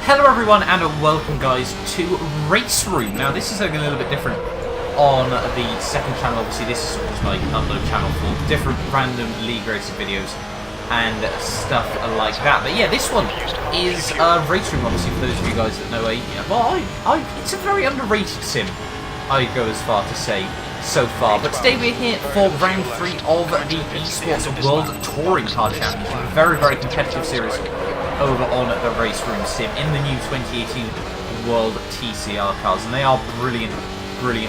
Hello everyone and welcome guys to RACEROOM. Now this is a little bit different on the second channel. Obviously this is sort of my upload channel for different random league racing videos and stuff like that. But yeah, this one is RACEROOM, obviously, for those of you guys that know. It's a very underrated sim, I'd go as far to say so far. But today we're here for round 3 of the Esports World Touring Car Championship. A very, very competitive series over on the RACEROOM sim in the new 2018 World TCR cars, and they are brilliant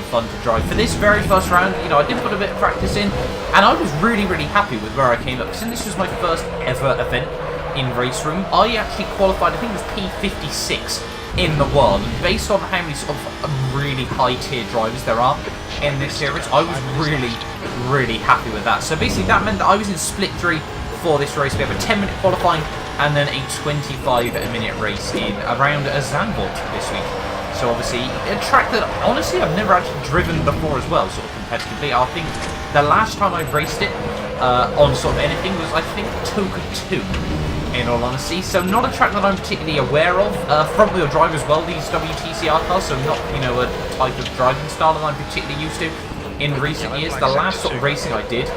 fun to drive. For this very first round, you know, I did put a bit of practice in, and I was really happy with where I came up, because this was my first ever event in RACEROOM. I actually qualified, I think it was P56 in the world, and based on how many sort of really high tier drivers there are in this series, I was really happy with that. So basically that meant that I was in split 3 for this race. We have a 10-minute qualifying and then a 25-minute race in around Zandvoort this week. So obviously a track that honestly I've never actually driven before as well, sort of competitively. I think the last time I raced it on sort of anything was, I think, Toka 2, in all honesty. So not a track that I'm particularly aware of. Front-wheel drive as well, these WTCR cars, so not, you know, a type of driving style that I'm particularly used to in recent years. The last sort of racing I did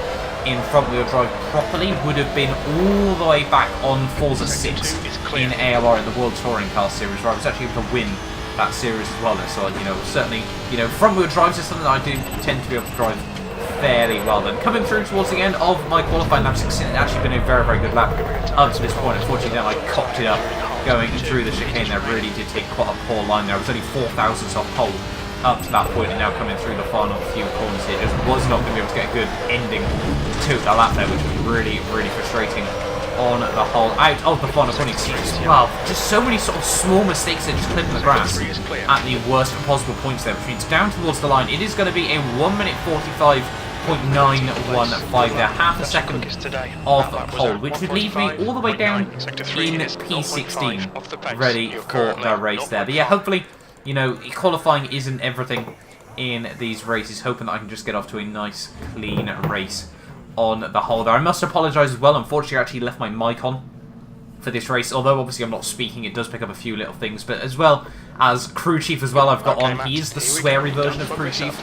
in front-wheel drive properly would have been all the way back on Forza 6 in ALR in the World Touring Car Series, where I was actually able to win that series as well. So, you know, certainly, you know, front-wheel drives is something that I do tend to be able to drive fairly well. Then coming through towards the end of my qualifying lap 16, it's actually been a very good lap up to this point. Unfortunately, then I cocked it up going through the chicane there. Really did take quite a poor line there. I was only 4 thousandths off pole up to that point, and now coming through the final few corners here, just was not going to be able to get a good ending to the lap there, which was really frustrating on the whole. Out of the final corner, you can see just so many sort of small mistakes that just clipping the grass at the worst possible points there, which means down towards the line it is going to be a 1 minute 45.915 there, half a second off pole, which would leave me all the way down in P16 ready for the race there. But yeah, hopefully, you know, qualifying isn't everything in these races. Hoping that I can just get off to a nice, clean race on the whole there. I must apologise as well. Unfortunately, I actually left my mic on for this race. Although, obviously, I'm not speaking, it does pick up a few little things. But as well as Crew Chief as well, I've got on. He is the sweary version of Crew Chief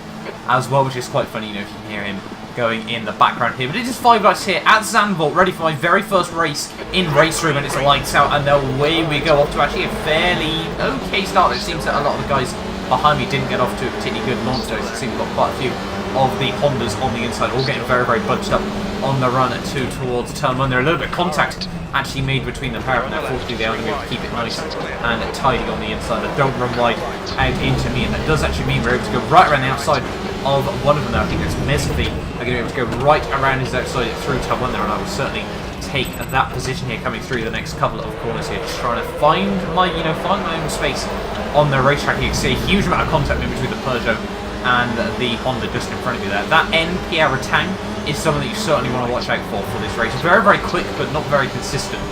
as well, which is quite funny, you know, if you can hear him going in the background here. But it is 5 lights here at Zandvoort, ready for my very first race in RACEROOM, and it's lights out, and away we go, off to actually a fairly okay start. It seems that a lot of the guys behind me didn't get off to a particularly good launch, though. It seems we've got quite a few of the Hondas on the inside, all getting very bunched up on the run towards turn 1. There a little bit of contact actually made between the pair of them. Unfortunately, they are going to be able to keep it nice and tidy on the inside. They don't run wide out into me, and that does actually mean we're able to go right around the outside of one of them there. I think it's Mesvi are going to be able to go right around his outside through turn 1 there, and I will certainly take that position here coming through the next couple of corners here, just trying to find my, you know, find my own space on the racetrack. You can see a huge amount of contact in between the Peugeot and the Honda just in front of you there. That Pierre Ratang is something that you certainly want to watch out for this race. Very quick, but not very consistent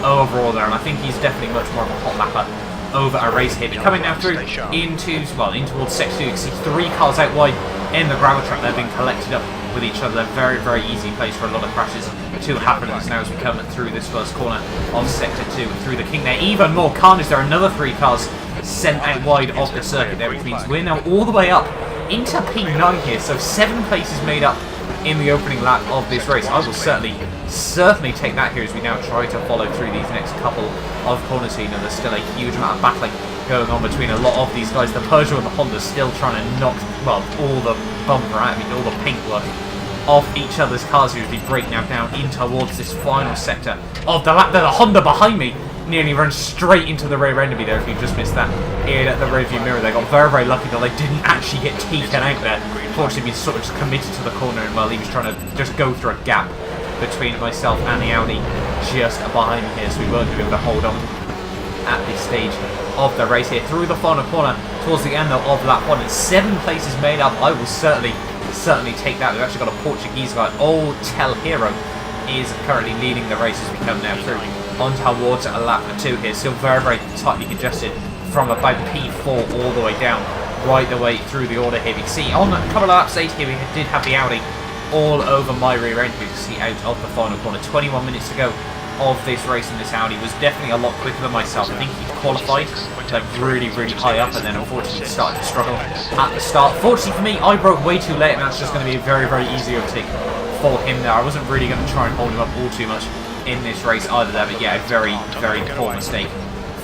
overall there, and I think he's definitely much more of a hot lapper over a race here. But coming now through in towards Section 2, you can see 3 cars out wide in the gravel track. They've been collected up with each other. Very easy place for a lot of crashes to happen now as we come through this first corner of Sector 2 through the King there. Even more carnage. There are another 3 cars sent out wide of the circuit there, which means we're now all the way up into P9 here. So 7 places made up in the opening lap of this race. I will certainly take that here as we now try to follow through these next couple of corners here. You know, there's still a huge amount of battling going on between a lot of these guys. The Peugeot and the Honda still trying to knock, well, all the bumper out, all the paintwork off each other's cars as we break now down in towards this final sector of the lap. The Honda behind me nearly ran straight into the rear end of me there. If you just missed that in the rear view mirror, they got very lucky that they didn't actually get taken out there. Unfortunately, we sort of just committed to the corner, and while he was trying to just go through a gap between myself and the Audi just behind me here, so we weren't going to be able to hold on at this stage of the race here. Through the final corner towards the end though of lap 1, and 7 places made up. I will certainly take that. We've actually got a Portuguese guy, Old Tel Hero, is currently leading the race as we come now through on towards a lap 2 here. Still very tightly congested from about P4 all the way down, right the way through the order here. We can see on a couple of laps 8 here, we did have the Audi all over my rear end. You can see out of the final corner. 21 minutes to go of this race in this Audi was definitely a lot quicker than myself. I think he qualified like really high up, and then unfortunately started to struggle at the start. Fortunately for me, I broke way too late, and that's just going to be a very easy overtake for him there. I wasn't really going to try and hold him up all too much in this race either there, but yeah, a very poor mistake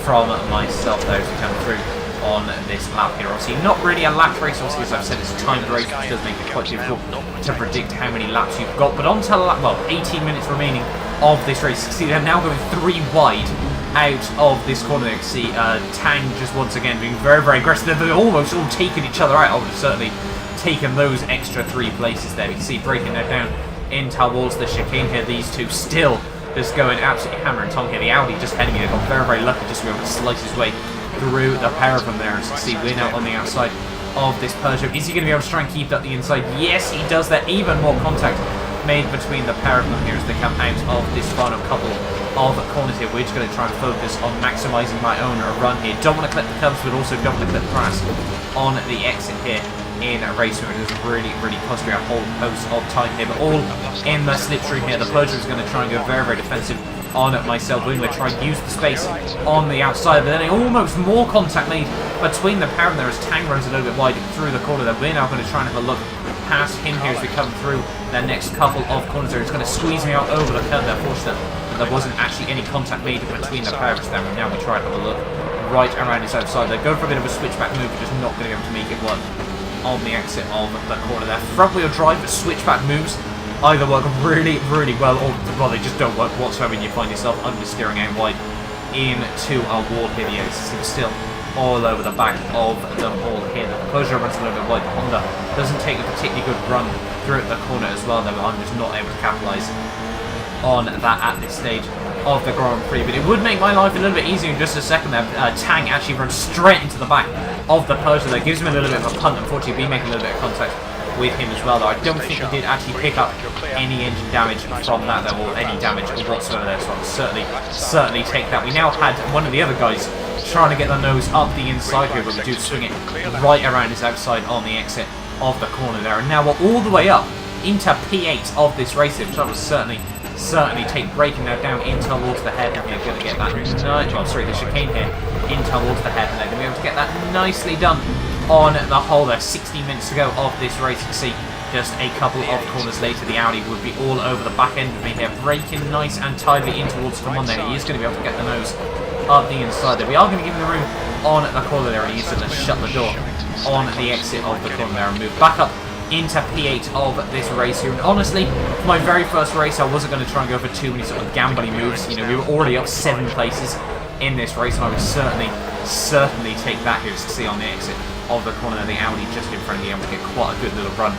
from myself there to come through on this lap here. Obviously not really a lap race, obviously as I've said it's a timed race, which does make it quite difficult to predict how many laps you've got, but on to lap, well, 18 minutes remaining of this race. See, they're now going 3 wide out of this corner there. You can see Tang just once again being very aggressive. They're almost all taking each other out. I would have certainly taken those extra 3 places there. You can see breaking that down in towards the chicane here. These two still just going absolutely hammer and tongue here. The Audi just heading in. Got very lucky just to be able to slice his way through the pair of them there. As you can see, we're now on the outside of this Peugeot. Is he going to be able to try and keep up the inside? Yes, he does that. Even more contact made between the pair of them here as they come out of this final couple of corners here. We're just going to try and focus on maximising my own run here. Don't want to clip the curves, but also don't want to clip the grass on the exit here in RACEROOM. It is really cost me a whole host of time here, but all in the slipstream here. The Peugeot is going to try and go very defensive on myself. We're going to try and use the space on the outside, but then almost more contact made between the pair, and there as Tang runs a little bit wide through the corner there. We're now going to try and have a look past him here as we come through the next couple of corners there. It's going to squeeze me out over the curve there. Fortunately, there wasn't actually any contact made between the pair of us there. And now we try and have a look right around his outside. They go for a bit of a switchback move, but just not going to be able to make it work on the exit of the corner there. Front wheel drive switchback moves either work really well, or well, they just don't work whatsoever, and you find yourself understeering out wide into a wall here. The ace is still all over the back of them all here. The Peugeot runs a little bit wide. The Honda doesn't take a particularly good run through the corner as well, though. I'm just not able to capitalise on that at this stage of the Grand Prix, but it would make my life a little bit easier in just a second there. Tang actually runs straight into the back of the Peugeot. That gives him a little bit of a punt. Unfortunately, we make a little bit of contact with him as well, though. I don't think he did actually pick up any engine damage from that, though, or any damage whatsoever there, so I'll certainly take that. We now had one of the other guys trying to get the nose up the inside here, but we do swing it right around his outside on the exit of the corner there. And now we're all the way up into P8 of this race, which I will certainly take, breaking that down in towards the head, and we're going to get that, the chicane here in towards the head, and they're going to be able to get that nicely done on the whole there. 16 minutes to go of this race. You can see just a couple of corners later, the Audi would be all over the back end of me here, braking nice and tidily in towards the one there. He is going to be able to get the nose up the inside there. We are going to give him the room on the corner there, and he's going to shut the door on the exit of the corner there and move back up into P8 of this race here. And honestly, for my very first race, I wasn't going to try and go for too many sort of gambling moves. You know, we were already up 7 places in this race, and I would certainly take that here. As you can see on the exit of the corner there, the Audi just in front of the end, we get quite a good little run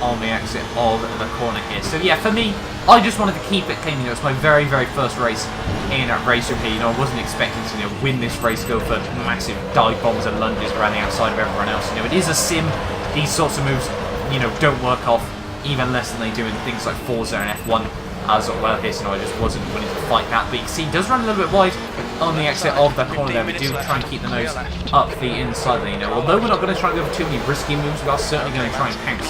on the exit of the corner here. So yeah, for me, I just wanted to keep it clean. You know, it's my very first race in RACEROOM here. You know, I wasn't expecting to win this race, go for massive dive bombs and lunges around the outside of everyone else. You know, it is a sim. These sorts of moves, you know, don't work off even less than they do in things like Forza and F1 as well here. So I just wasn't willing to fight that. But you can see, he does run a little bit wide on the exit of the corner there. We do try and keep the nose up the inside there, you know. Although we're not going to try and go for too many risky moves, we are certainly going to try and pounce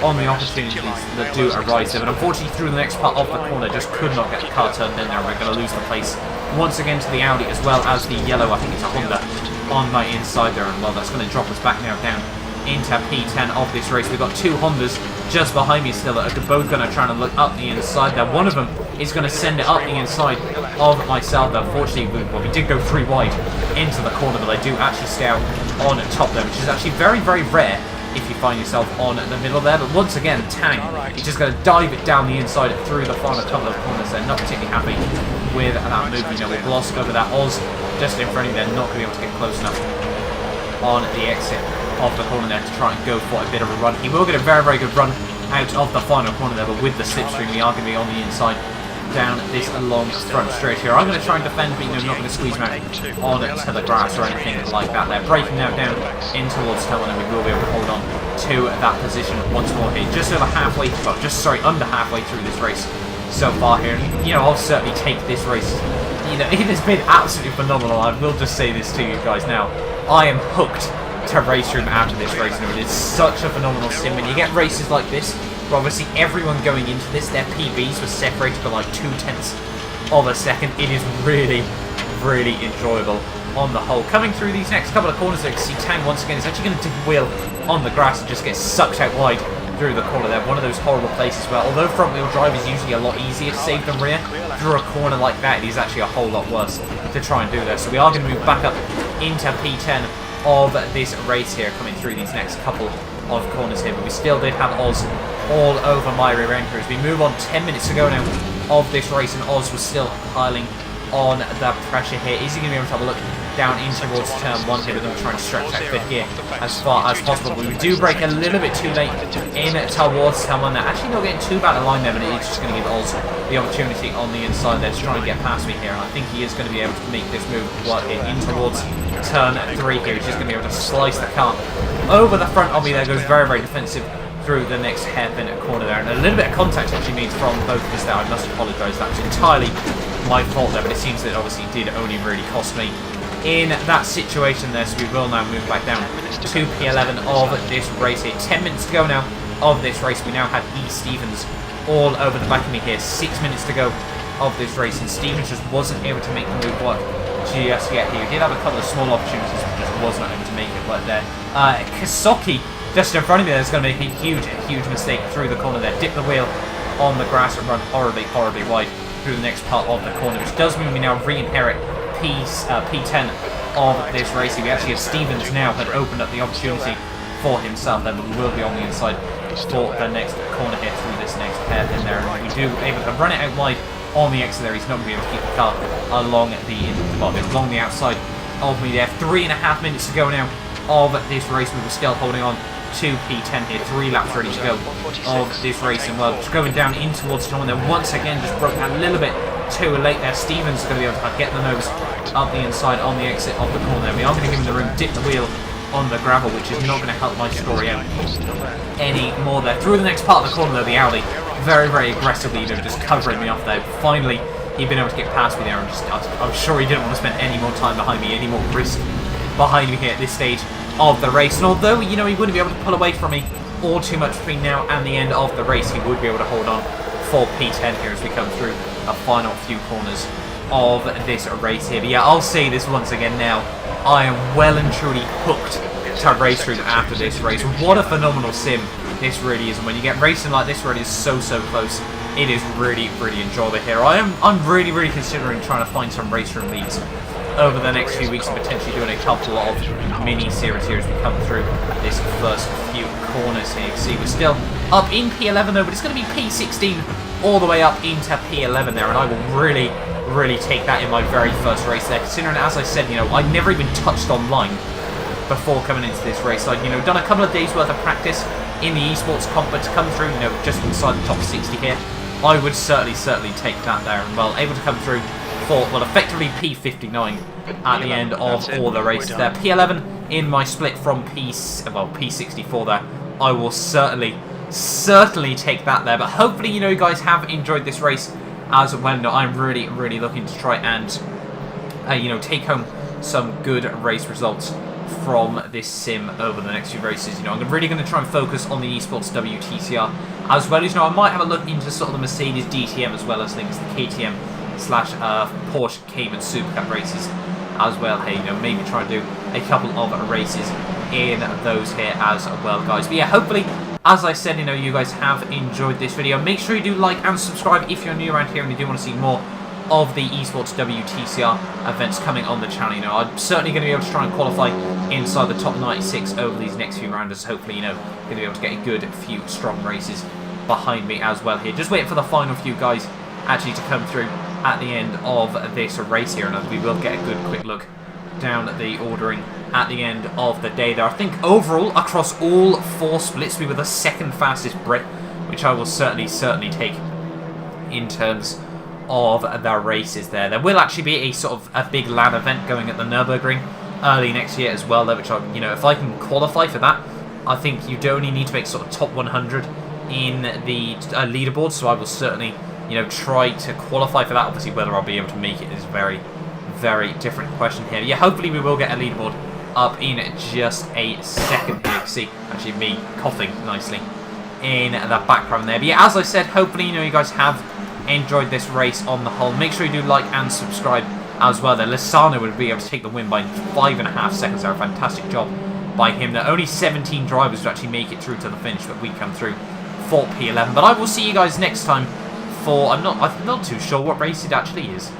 on the opportunities that do arise there. But unfortunately, through the next part of the corner, just could not get the car turned in there. We're going to lose the place once again to the Audi, as well as the yellow, I think it's a Honda, on my inside there. And well, that's going to drop us back now down into P10 of this race. We've got 2 Hondas just behind me still that are both going to try and look up the inside there. One of them is going to send it up the inside of myself there. Fortunately, we did go 3 wide into the corner, but I do actually stay out on top there, which is actually very rare if you find yourself on the middle there. But once again, Tang is just going to dive it down the inside through the final couple of corners there. Not particularly happy with that move. You know, we'll gloss over that Oz just in front of me there, not going to be able to get close enough on the exit of the corner there to try and go for a bit of a run. He will get a very good run out of the final corner there, but with the slipstream, we are going to be on the inside down this long front straight here. I'm going to try and defend, but you know, not going to squeeze him out onto the grass or anything like that there. Breaking now down in towards Tillman, and we will be able to hold on to that position once more here. Just over halfway, well, under halfway through this race so far here. And, you know, I'll certainly take this race. You know, it has been absolutely phenomenal. I will just say this to you guys now. I am hooked to RACEROOM after this race. You know, it is such a phenomenal sim. When you get races like this, where obviously everyone going into this, their PBs were separated by like 0.2 of a second. It is really, really enjoyable on the whole. Coming through these next couple of corners, you can see Tang once again is actually going to dip the wheel on the grass and just get sucked out wide through the corner there. One of those horrible places where, although front wheel drive is usually a lot easier to save than rear, through a corner like that it is actually a whole lot worse to try and do there. So we are going to move back up into P10 of this race here, coming through these next couple of corners here, but we still did have Oz all over my rear end here as we move on. 10 minutes to go now of this race, and Oz was still piling on the pressure here. Is he going to be able to have a look down in towards turn 1 here? We're going to try and stretch that fifth gear as far as possible. We do break a little bit too late in towards turn 1 there. Actually not getting too bad a line there, but it's just going to give Oz the opportunity on the inside there to try and get past me here. And I think he is going to be able to make this move work here in towards turn 3 here. He's just going to be able to slice the car over the front of me there. Goes very, very defensive through the next hairpin corner there. And a little bit of contact actually made from both of us there. I must apologise. That was entirely my fault there, but it seems that obviously did only really cost me in that situation there. So we will now move back down to P11 of this race here. 10 minutes to go now of this race. We now have E. Stevens all over the back of me here. 6 minutes to go of this race, and Stevens just wasn't able to make the move work just yet here. He did have a couple of small opportunities, but just was not able to make it work there. Kasoki just in front of me there is going to make a huge mistake through the corner there. Dip the wheel on the grass and run horribly wide through the next part of the corner, which does mean we now re-inherit P10 of this race. We actually have Stevens now had opened up the opportunity for himself there, but we will be on the inside for the next corner here through this next hairpin there. And we do able to run it out wide on the exit there. He's not going to be able to keep the car along the outside of me there. 3.5 minutes to go now of this race. We were still holding on to P10 here. 3 laps ready to go of this race, and well, just going down in towards Tom there. Once again, just broke that a little bit too late there. Stevens is going to be able to get the nose up the inside on the exit of the corner. We are going to give him the room, dip the wheel on the gravel, which is not going to help my story out any more there. Through the next part of the corner though, the Audi very aggressively just covering me off there. Finally, he'd been able to get past me there, and I'm sure he didn't want to spend any more time behind me, any more risk behind me here at this stage of the race. And although, you know, he wouldn't be able to pull away from me all too much between now and the end of the race, he would be able to hold on for P10 here as we come through the final few corners of this race here. But yeah, I'll say this once again now, I am well and truly hooked to RACEROOM after this race. What a phenomenal sim this really is, and when you get racing like this where it is so close, it is really enjoyable here. I'm really considering trying to find some RACEROOM leagues over the next few weeks and potentially doing a couple of mini series here as we come through this first few corners here. You can see we're still up in P11 though, but it's going to be P16 all the way up into P11 there, and I will really take that in my very first race there, considering, as I said, you know, I'd never even touched online before coming into this race. I'd, you know, done a couple of days worth of practice in the esports comp, but to come through, you know, just inside the top 60 here, I would certainly take that there, and well, able to come through for, well, effectively P59 at the end of all the races there. P11 in my split from P64 there. I will certainly take that there, but hopefully, you know, you guys have enjoyed this race as well. No, I'm really looking to try and you know, take home some good race results from this sim over the next few races. You know, I'm really going to try and focus on the Esports WTCR as well as, you know, I might have a look into sort of the Mercedes DTM as well as things, the KTM / Porsche Cayman Super Cup races as well. Hey, you know, maybe try and do a couple of races in those here as well, guys. But yeah, hopefully, as I said, you know, you guys have enjoyed this video. Make sure you do like and subscribe if you're new around here and you do want to see more of the Esports WTCR events coming on the channel. You know, I'm certainly going to be able to try and qualify inside the top 96 over these next few rounders. Hopefully, you know, going to be able to get a good few strong races behind me as well here. Just waiting for the final few guys actually to come through at the end of this race here, and we will get a good quick look down the ordering at the end of the day there. I think overall across all 4 splits we were the second fastest Brit, which I will certainly take in terms of the races there. There will actually be a sort of a big LAN event going at the Nürburgring early next year as well, though, which I, you know, if I can qualify for that, I think you do only need to make sort of top 100 in the leaderboard. So I will certainly, you know, try to qualify for that. Obviously, whether I'll be able to make it is a very different question here. Yeah, hopefully we will get a leaderboard up in just a second here. You can see actually me coughing nicely in the background there. But yeah, as I said, hopefully, you know, you guys have enjoyed this race on the whole. Make sure you do like and subscribe as well. There, Lozano would be able to take the win by 5.5 seconds there. A fantastic job by him. There are only 17 drivers to actually make it through to the finish, but we come through for P11. But I will see you guys next time for, I'm not too sure what race it actually is.